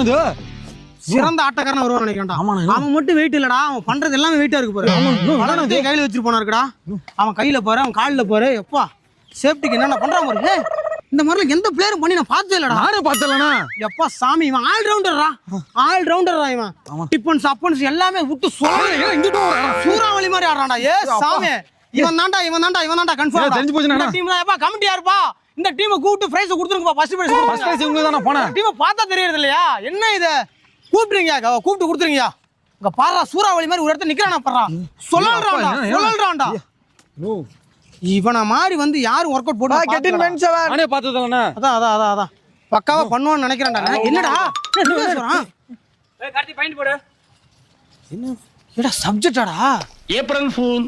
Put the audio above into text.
இது சிறந்த ஆட்டக்காரன் வருவான் நினைக்கிறேன்டா. அவன் மட்டும் வெயிட் இல்லடா, அவன் பண்றது எல்லாமே வெயிட்டா இருக்கு பாரு. கையில வச்சிட்டு போனா இருக்குடா, அவன் கையில பாரு, அவன் காலில் பாரு. எப்பா சேஃப்டிக்கு என்னென்ன பண்றான் பாரு. இந்த மாதிரிலாம் எந்த பிளேயரும் பண்ணி நான் பார்த்தே இல்லடா. நானே பார்த்தலண்ணா. எப்பா சாமி, இவன் ஆல்ரவுண்டர்ரா, ஆல்ரவுண்டர்ரா இவன். டிஃபன்ஸ் அப்பன்ஸ் எல்லாமே விட்டு சூறாவளி மாதிரி ஆடுறான்டா. ஏ சாமி, இவன் தான்டா கன்ஃபார்ம் தெரிஞ்சு போச்சுனா. டீம் தான். எப்பா கமிட்டி யாருப்பா? இந்த டீமை கூப்பிட்டு பிரைஸ் கொடுத்துருங்கப்பா. ஃபர்ஸ்ட் பிரைஸ் உங்களுக்கு தானே போனேன். டீமை பார்த்தா தெரியறது இல்லையா? என்ன இது கூப்பிடுறீங்க, கூப்பிட்டு கொடுத்துருங்க. இங்க பாறா, சூறாவளி மாதிரி ஒரு இடத்துல நிக்கிறானா பாறா. சொல்லல்றான்டா. இவனை மாதிரி வந்து யாரும் ஒர்க் அவுட் போட்டு கெட்டின் மென் 7 நானே பார்த்ததலண்ணா. அதான் பக்காவா பண்ணுவான்னு நினைக்கிறேன்டா. என்னடா ஏய் கார்த்தி பாயிண்ட் போடு. என்ன சப்ஜெக்டாடா? April fool.